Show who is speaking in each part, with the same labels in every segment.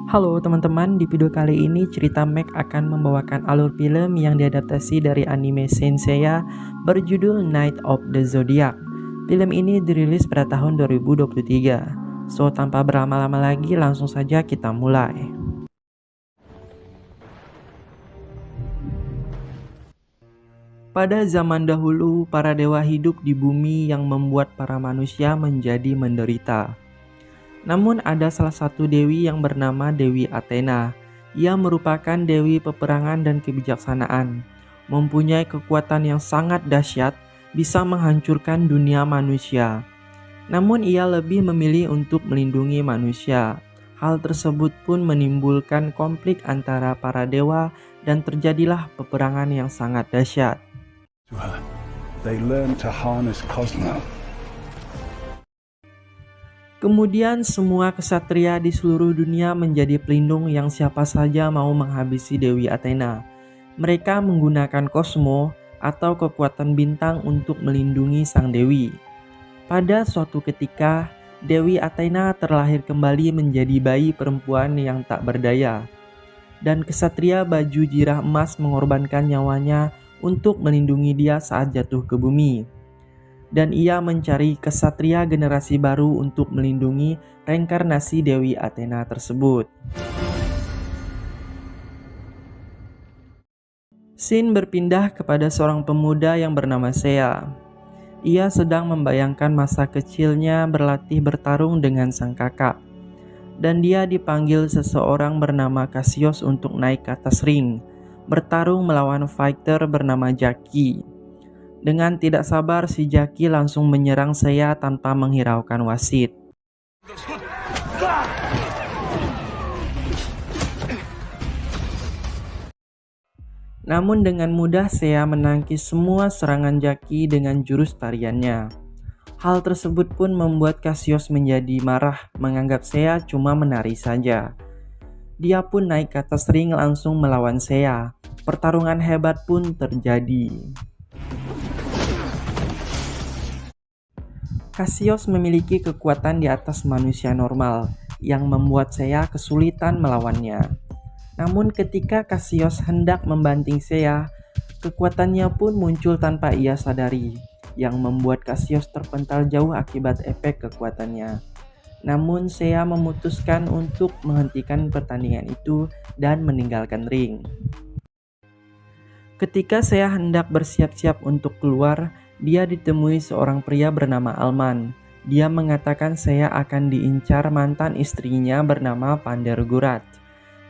Speaker 1: Halo teman-teman, di video kali ini cerita Meg akan membawakan alur film yang diadaptasi dari anime Saint Seiya berjudul Night of the Zodiac. Film ini dirilis pada tahun 2023. So, tanpa berlama-lama lagi, langsung saja kita mulai. Pada zaman dahulu, para dewa hidup di bumi yang membuat para manusia menjadi menderita. Namun ada salah satu dewi yang bernama Dewi Athena. Ia merupakan dewi peperangan dan kebijaksanaan, mempunyai kekuatan yang sangat dahsyat, bisa menghancurkan dunia manusia. Namun ia lebih memilih untuk melindungi manusia. Hal tersebut pun menimbulkan konflik antara para dewa dan terjadilah peperangan yang sangat dahsyat.
Speaker 2: They learn to harness Cosmo.
Speaker 1: Kemudian semua kesatria di seluruh dunia menjadi pelindung yang siapa saja mau menghabisi Dewi Athena. Mereka menggunakan Cosmo atau kekuatan bintang untuk melindungi sang dewi. Pada suatu ketika, Dewi Athena terlahir kembali menjadi bayi perempuan yang tak berdaya. Dan kesatria baju jirah emas mengorbankan nyawanya untuk melindungi dia saat jatuh ke bumi. Dan ia mencari kesatria generasi baru untuk melindungi reinkarnasi Dewi Athena tersebut. Scene berpindah kepada seorang pemuda yang bernama Seiya. Ia sedang membayangkan masa kecilnya berlatih bertarung dengan sang kakak. Dan dia dipanggil seseorang bernama Cassius untuk naik ke atas ring, bertarung melawan fighter bernama Jackie. Dengan tidak sabar, si Jackie langsung menyerang Seiya tanpa menghiraukan wasit. Namun dengan mudah Seiya menangkis semua serangan Jackie dengan jurus tariannya. Hal tersebut pun membuat Cassius menjadi marah, menganggap Seiya cuma menari saja. Dia pun naik ke atas ring langsung melawan Seiya. Pertarungan hebat pun terjadi. Cassius memiliki kekuatan di atas manusia normal yang membuat Seiya kesulitan melawannya. Namun ketika Cassius hendak membanting Seiya, kekuatannya pun muncul tanpa ia sadari, yang membuat Cassius terpental jauh akibat efek kekuatannya. Namun Seiya memutuskan untuk menghentikan pertandingan itu dan meninggalkan ring. Ketika Seiya hendak bersiap-siap untuk keluar, dia ditemui seorang pria bernama Alman. Dia mengatakan Seiya akan diincar mantan istrinya bernama Pandergurat,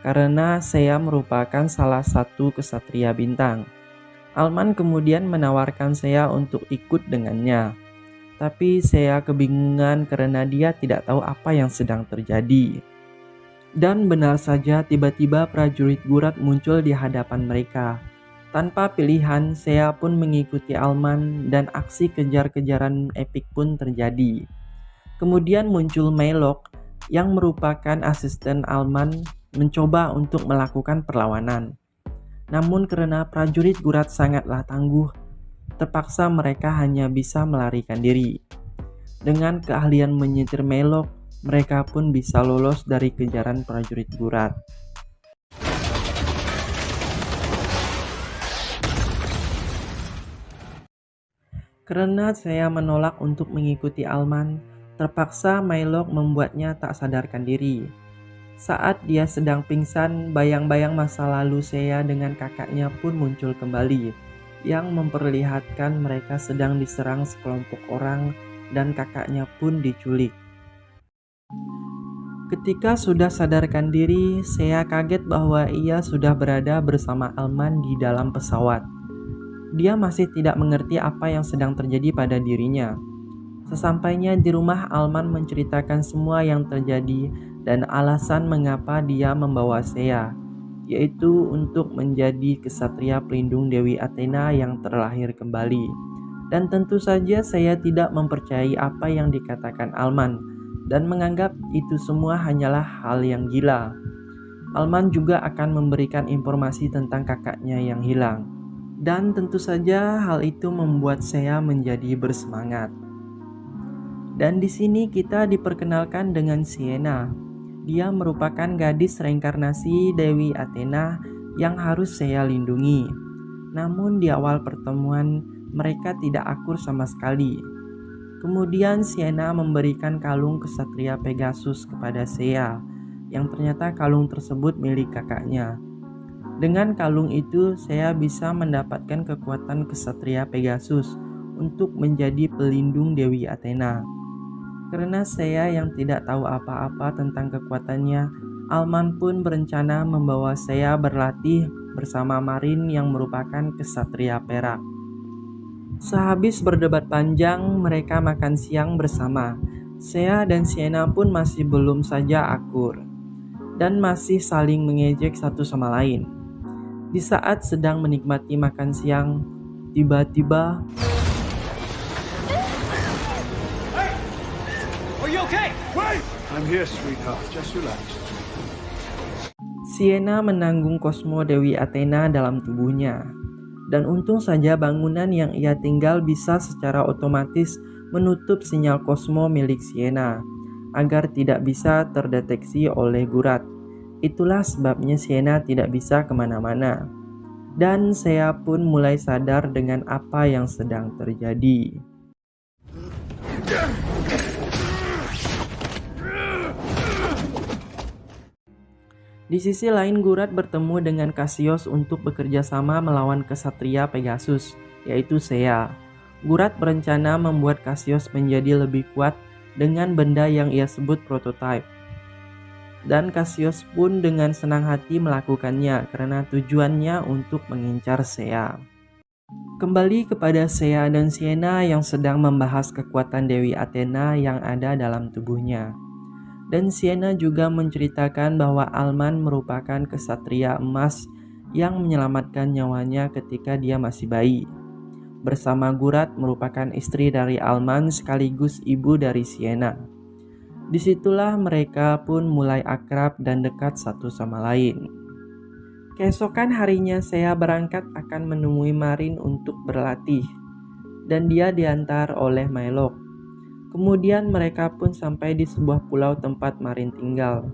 Speaker 1: karena Seiya merupakan salah satu kesatria bintang. Alman kemudian menawarkan Seiya untuk ikut dengannya. Tapi Seiya kebingungan karena dia tidak tahu apa yang sedang terjadi. Dan benar saja tiba-tiba prajurit Gurat muncul di hadapan mereka. Tanpa pilihan, Seiya pun mengikuti Alman dan aksi kejar-kejaran epik pun terjadi. Kemudian muncul Maelok yang merupakan asisten Alman mencoba untuk melakukan perlawanan. Namun karena prajurit Gurat sangatlah tangguh, terpaksa mereka hanya bisa melarikan diri. Dengan keahlian menyetir Maelok, mereka pun bisa lolos dari kejaran prajurit Gurat. Karena Seiya menolak untuk mengikuti Alman, terpaksa Maelok membuatnya tak sadarkan diri. Saat dia sedang pingsan, bayang-bayang masa lalu Seiya dengan kakaknya pun muncul kembali, yang memperlihatkan mereka sedang diserang sekelompok orang dan kakaknya pun diculik. Ketika sudah sadarkan diri, Seiya kaget bahwa ia sudah berada bersama Alman di dalam pesawat. Dia masih tidak mengerti apa yang sedang terjadi pada dirinya. Sesampainya di rumah, Alman menceritakan semua yang terjadi dan alasan mengapa dia membawa Seiya, yaitu untuk menjadi kesatria pelindung Dewi Athena yang terlahir kembali. Dan tentu saja saya tidak mempercayai apa yang dikatakan Alman dan menganggap itu semua hanyalah hal yang gila. Alman juga akan memberikan informasi tentang kakaknya yang hilang. Dan tentu saja hal itu membuat Seiya menjadi bersemangat. Dan di sini kita diperkenalkan dengan Sienna. Dia merupakan gadis reinkarnasi Dewi Athena yang harus saya lindungi. Namun di awal pertemuan mereka tidak akur sama sekali. Kemudian Sienna memberikan kalung kesatria Pegasus kepada Seiya, yang ternyata kalung tersebut milik kakaknya. Dengan kalung itu, Seiya bisa mendapatkan kekuatan kesatria Pegasus untuk menjadi pelindung Dewi Athena. Karena Seiya yang tidak tahu apa-apa tentang kekuatannya, Alman pun berencana membawa Seiya berlatih bersama Marin yang merupakan kesatria perak. Sehabis berdebat panjang, mereka makan siang bersama. Seiya dan Sienna pun masih belum saja akur dan masih saling mengejek satu sama lain. Di saat sedang menikmati makan siang, tiba-tiba
Speaker 2: Are you okay? Wait! I'm here, sweetheart. Just relax.
Speaker 1: Sienna menanggung kosmo Dewi Athena dalam tubuhnya. Dan untung saja bangunan yang ia tinggal bisa secara otomatis menutup sinyal kosmo milik Sienna agar tidak bisa terdeteksi oleh Gurat. Itulah sebabnya Sienna tidak bisa kemana-mana. Dan saya pun mulai sadar dengan apa yang sedang terjadi. Di sisi lain, Gurat bertemu dengan Cassius untuk bekerja sama melawan kesatria Pegasus, yaitu Seiya. Gurat berencana membuat Cassius menjadi lebih kuat dengan benda yang ia sebut prototype. Dan Cassius pun dengan senang hati melakukannya karena tujuannya untuk mengincar Seiya. Kembali kepada Seiya dan Sienna yang sedang membahas kekuatan Dewi Athena yang ada dalam tubuhnya. Dan Sienna juga menceritakan bahwa Alman merupakan kesatria emas yang menyelamatkan nyawanya ketika dia masih bayi. Bersama Gurat merupakan istri dari Alman sekaligus ibu dari Sienna. Disitulah mereka pun mulai akrab dan dekat satu sama lain. Keesokan harinya saya berangkat akan menemui Marin untuk berlatih. Dan dia diantar oleh Maelok. Kemudian mereka pun sampai di sebuah pulau tempat Marin tinggal.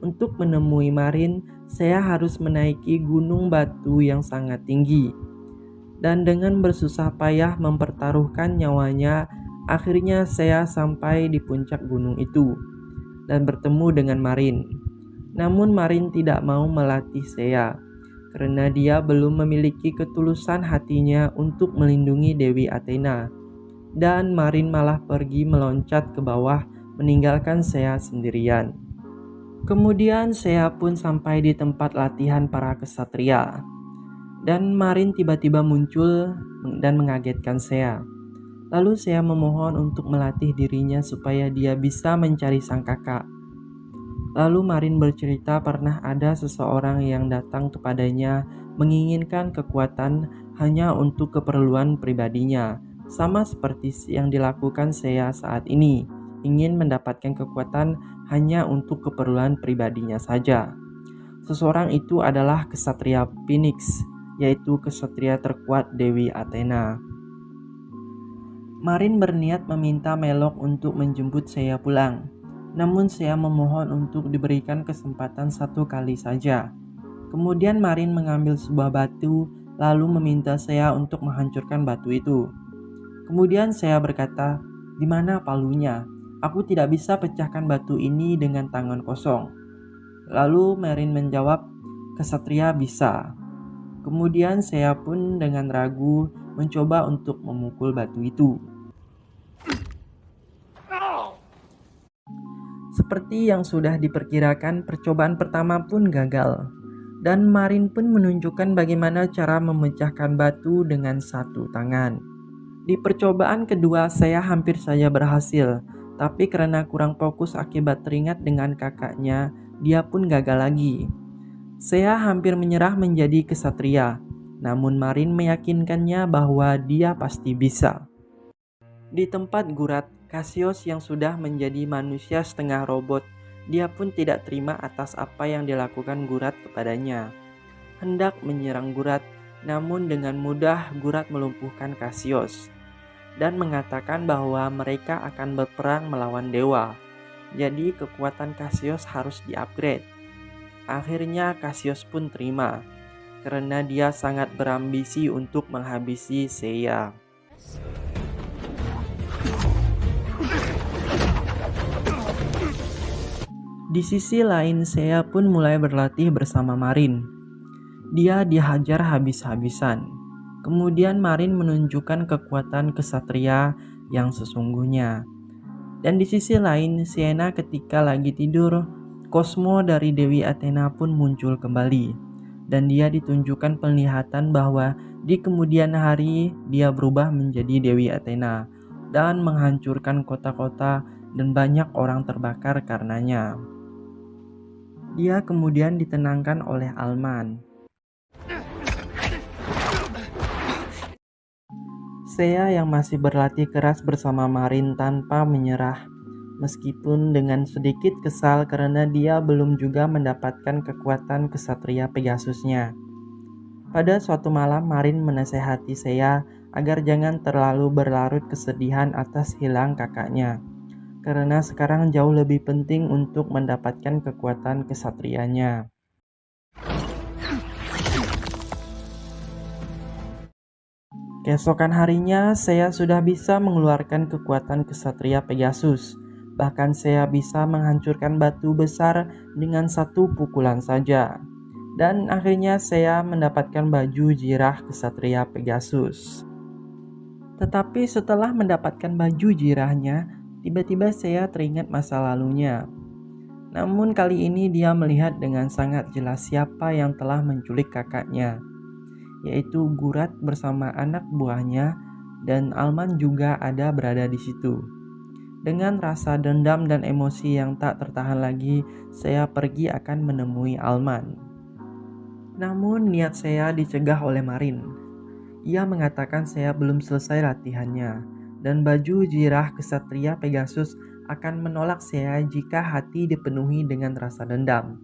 Speaker 1: Untuk menemui Marin, saya harus menaiki gunung batu yang sangat tinggi. Dan dengan bersusah payah mempertaruhkan nyawanya, akhirnya saya sampai di puncak gunung itu dan bertemu dengan Marin. Namun Marin tidak mau melatih saya karena dia belum memiliki ketulusan hatinya untuk melindungi Dewi Athena. Dan Marin malah pergi meloncat ke bawah meninggalkan saya sendirian. Kemudian saya pun sampai di tempat latihan para kesatria. Dan Marin tiba-tiba muncul dan mengagetkan saya. Lalu saya memohon untuk melatih dirinya supaya dia bisa mencari sang kakak. Lalu Marin bercerita pernah ada seseorang yang datang kepadanya menginginkan kekuatan hanya untuk keperluan pribadinya. Sama seperti yang dilakukan saya saat ini, ingin mendapatkan kekuatan hanya untuk keperluan pribadinya saja. Seseorang itu adalah kesatria Phoenix, yaitu kesatria terkuat Dewi Athena. Marin berniat meminta Melok untuk menjemput saya pulang, namun saya memohon untuk diberikan kesempatan satu kali saja. Kemudian Marin mengambil sebuah batu, lalu meminta saya untuk menghancurkan batu itu. Kemudian saya berkata, "Di mana palunya? Aku tidak bisa pecahkan batu ini dengan tangan kosong." Lalu Marin menjawab, "Kesatria bisa." Kemudian saya pun dengan ragu mencoba untuk memukul batu itu. Seperti yang sudah diperkirakan, percobaan pertama pun gagal. Dan Marin pun menunjukkan bagaimana cara memecahkan batu dengan satu tangan. Di percobaan kedua saya hampir saja berhasil, tapi karena kurang fokus akibat teringat dengan kakaknya, dia pun gagal lagi. Saya hampir menyerah menjadi kesatria, namun Marin meyakinkannya bahwa dia pasti bisa. Di tempat Gurat, Cassius yang sudah menjadi manusia setengah robot, dia pun tidak terima atas apa yang dilakukan Gurat kepadanya. Hendak menyerang Gurat, namun dengan mudah Gurat melumpuhkan Cassius dan mengatakan bahwa mereka akan berperang melawan dewa. Jadi kekuatan Cassius harus di-upgrade. Akhirnya Cassius pun terima, karena dia sangat berambisi untuk menghabisi Seiya. Di sisi lain, Seiya pun mulai berlatih bersama Marin. Dia dihajar habis-habisan. Kemudian Marin menunjukkan kekuatan kesatria yang sesungguhnya. Dan di sisi lain, Sienna ketika lagi tidur, Cosmo dari Dewi Athena pun muncul kembali. Dan dia ditunjukkan penglihatan bahwa di kemudian hari dia berubah menjadi Dewi Athena dan menghancurkan kota-kota dan banyak orang terbakar karenanya. Dia kemudian ditenangkan oleh Alman. Seiya yang masih berlatih keras bersama Marin tanpa menyerah, meskipun dengan sedikit kesal karena dia belum juga mendapatkan kekuatan kesatria Pegasusnya. Pada suatu malam, Marin menasehati Seiya agar jangan terlalu berlarut kesedihan atas hilang kakaknya, karena sekarang jauh lebih penting untuk mendapatkan kekuatan kesatrianya. Keesokan harinya, Seiya sudah bisa mengeluarkan kekuatan kesatria Pegasus. Bahkan Seiya bisa menghancurkan batu besar dengan satu pukulan saja. Dan akhirnya Seiya mendapatkan baju jirah kesatria Pegasus. Tetapi setelah mendapatkan baju jirahnya, tiba-tiba Seiya teringat masa lalunya. Namun kali ini dia melihat dengan sangat jelas siapa yang telah menculik kakaknya, yaitu Gurat bersama anak buahnya, dan Alman juga ada berada di situ. Dengan rasa dendam dan emosi yang tak tertahan lagi, Seiya pergi akan menemui Alman. Namun niat Seiya dicegah oleh Marin. Ia mengatakan Seiya belum selesai latihannya, dan baju jirah kesatria Pegasus akan menolak Seiya jika hati dipenuhi dengan rasa dendam.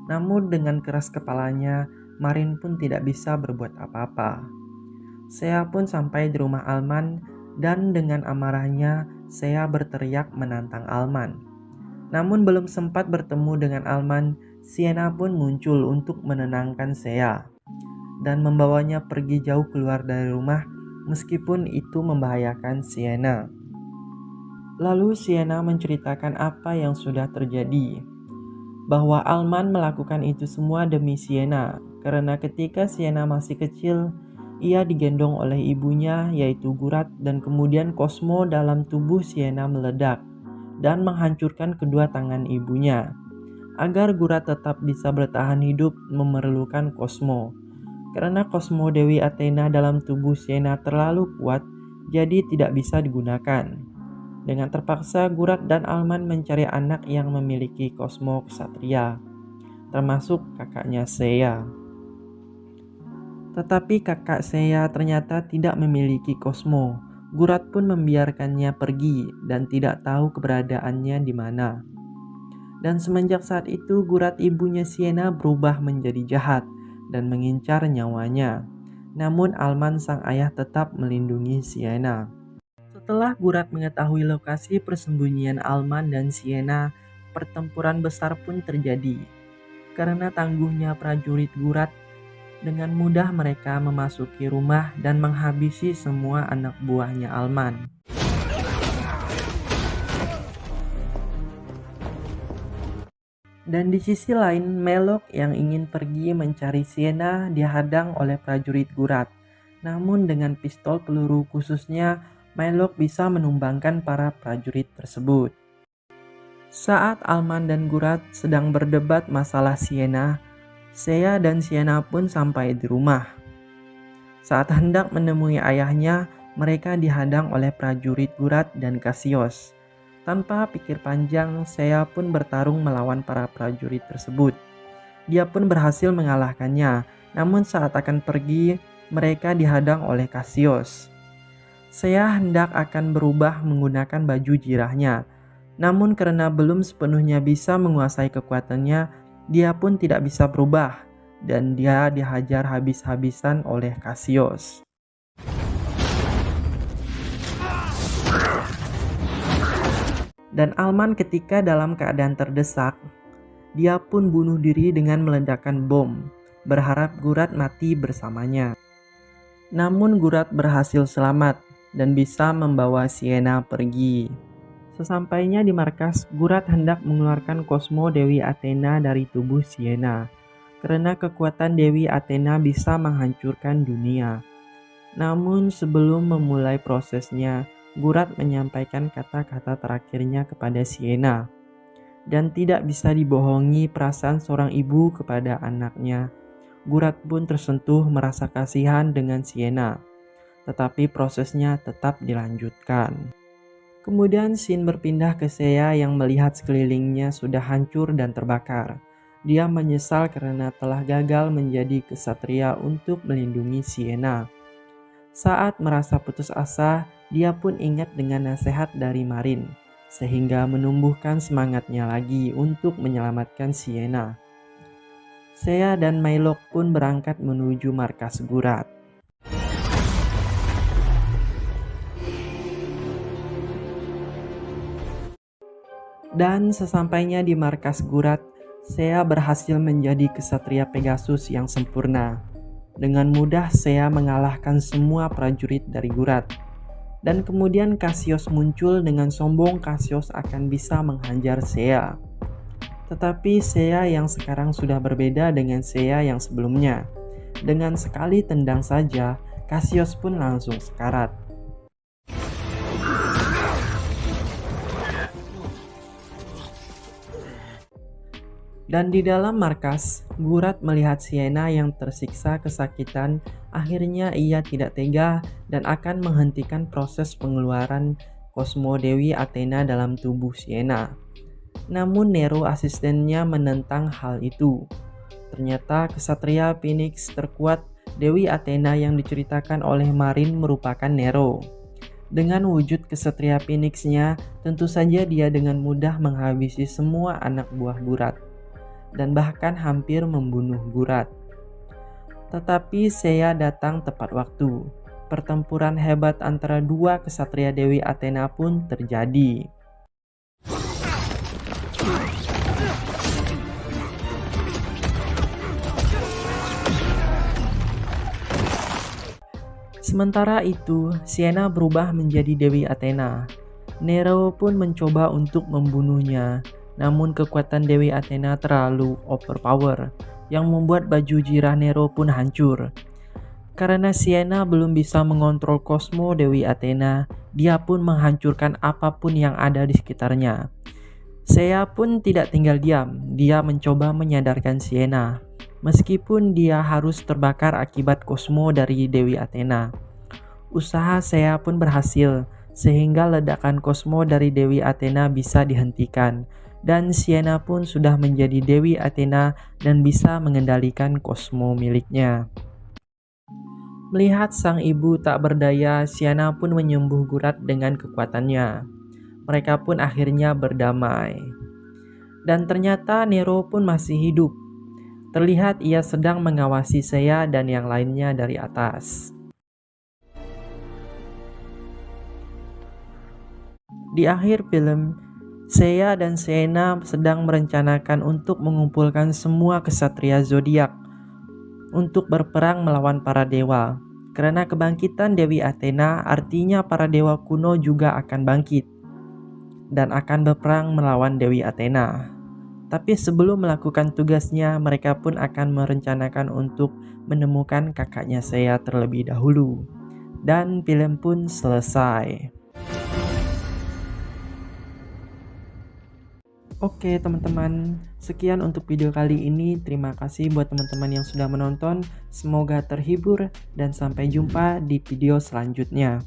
Speaker 1: Namun dengan keras kepalanya, Marin pun tidak bisa berbuat apa-apa. Seiya pun sampai di rumah Alman, dan dengan amarahnya Seiya berteriak menantang Alman. Namun belum sempat bertemu dengan Alman, Sienna pun muncul untuk menenangkan Seiya dan membawanya pergi jauh keluar dari rumah, meskipun itu membahayakan Sienna. Lalu Sienna menceritakan apa yang sudah terjadi, bahwa Alman melakukan itu semua demi Sienna, karena ketika Sienna masih kecil, ia digendong oleh ibunya yaitu Gurat, dan kemudian Cosmo dalam tubuh Sienna meledak dan menghancurkan kedua tangan ibunya. Agar Gurat tetap bisa bertahan hidup memerlukan Cosmo, karena Cosmo Dewi Athena dalam tubuh Sienna terlalu kuat, jadi tidak bisa digunakan. Dengan terpaksa Gurat dan Alman mencari anak yang memiliki Cosmo Ksatria, termasuk kakaknya Seiya. Tetapi kakak Seiya ternyata tidak memiliki Cosmo. Gurat pun membiarkannya pergi dan tidak tahu keberadaannya di mana. Dan semenjak saat itu Gurat ibunya Sienna berubah menjadi jahat dan mengincar nyawanya. Namun Alman sang ayah tetap melindungi Sienna. Setelah Gurat mengetahui lokasi persembunyian Alman dan Sienna, pertempuran besar pun terjadi. Karena tangguhnya prajurit Gurat, dengan mudah mereka memasuki rumah dan menghabisi semua anak buahnya Alman. Dan di sisi lain, Melok yang ingin pergi mencari Sienna dihadang oleh prajurit Gurat. Namun dengan pistol peluru khususnya, Melok bisa menumbangkan para prajurit tersebut. Saat Alman dan Gurat sedang berdebat masalah Sienna, Seiya dan Sienna pun sampai di rumah. Saat hendak menemui ayahnya, mereka dihadang oleh prajurit Gurat dan Cassius. Tanpa pikir panjang, Seiya pun bertarung melawan para prajurit tersebut. Dia pun berhasil mengalahkannya, namun saat akan pergi, mereka dihadang oleh Cassius. Seiya hendak akan berubah menggunakan baju jirahnya, namun karena belum sepenuhnya bisa menguasai kekuatannya, dia pun tidak bisa berubah, dan dia dihajar habis-habisan oleh Cassius. Dan Alman ketika dalam keadaan terdesak, dia pun bunuh diri dengan meledakkan bom, berharap Gurat mati bersamanya. Namun Gurat berhasil selamat dan bisa membawa Sienna pergi. Sesampainya di markas, Gurat hendak mengeluarkan Cosmo Dewi Athena dari tubuh Sienna, karena kekuatan Dewi Athena bisa menghancurkan dunia. Namun sebelum memulai prosesnya, Gurat menyampaikan kata-kata terakhirnya kepada Sienna. Dan tidak bisa dibohongi perasaan seorang ibu kepada anaknya. Gurat pun tersentuh merasa kasihan dengan Sienna, tetapi prosesnya tetap dilanjutkan. Kemudian scene berpindah ke Seiya yang melihat sekelilingnya sudah hancur dan terbakar. Dia menyesal karena telah gagal menjadi kesatria untuk melindungi Sienna. Saat merasa putus asa, dia pun ingat dengan nasihat dari Marin, sehingga menumbuhkan semangatnya lagi untuk menyelamatkan Sienna. Seiya dan Maelok pun berangkat menuju markas Gurat. Dan sesampainya di markas Gurat, Seiya berhasil menjadi kesatria Pegasus yang sempurna. Dengan mudah Seiya mengalahkan semua prajurit dari Gurat. Dan kemudian Cassius muncul dengan sombong. Cassius akan bisa menghajar Seiya. Tetapi Seiya yang sekarang sudah berbeda dengan Seiya yang sebelumnya. Dengan sekali tendang saja, Cassius pun langsung sekarat. Dan di dalam markas, Gurat melihat Sienna yang tersiksa kesakitan. Akhirnya ia tidak tega dan akan menghentikan proses pengeluaran Cosmo Dewi Athena dalam tubuh Sienna. Namun Nero asistennya menentang hal itu. Ternyata kesatria Phoenix terkuat Dewi Athena yang diceritakan oleh Marin merupakan Nero. Dengan wujud kesatria Phoenix-nya, tentu saja dia dengan mudah menghabisi semua anak buah Gurat dan bahkan hampir membunuh Gurat. Tetapi Seiya datang tepat waktu. Pertempuran hebat antara dua kesatria Dewi Athena pun terjadi. Sementara itu, Sienna berubah menjadi Dewi Athena. Nero pun mencoba untuk membunuhnya. Namun kekuatan Dewi Athena terlalu overpower, yang membuat baju jirah Nero pun hancur. Karena Sienna belum bisa mengontrol Cosmo Dewi Athena, dia pun menghancurkan apapun yang ada di sekitarnya. Seiya pun tidak tinggal diam, dia mencoba menyadarkan Sienna. Meskipun dia harus terbakar akibat Cosmo dari Dewi Athena. Usaha Seiya pun berhasil, sehingga ledakan Cosmo dari Dewi Athena bisa dihentikan. Dan Sienna pun sudah menjadi Dewi Athena dan bisa mengendalikan Cosmo miliknya. Melihat sang ibu tak berdaya, Sienna pun menyembuh Gurat dengan kekuatannya. Mereka pun akhirnya berdamai. Dan ternyata Nero pun masih hidup. Terlihat ia sedang mengawasi Seiya dan yang lainnya dari atas. Di akhir film, Seiya dan Sienna sedang merencanakan untuk mengumpulkan semua kesatria zodiak untuk berperang melawan para dewa. Karena kebangkitan Dewi Athena artinya para dewa kuno juga akan bangkit dan akan berperang melawan Dewi Athena. Tapi sebelum melakukan tugasnya, mereka pun akan merencanakan untuk menemukan kakaknya Seiya terlebih dahulu. Dan film pun selesai. Oke teman-teman, sekian untuk video kali ini. Terima kasih buat teman-teman yang sudah menonton. Semoga terhibur dan sampai jumpa di video selanjutnya.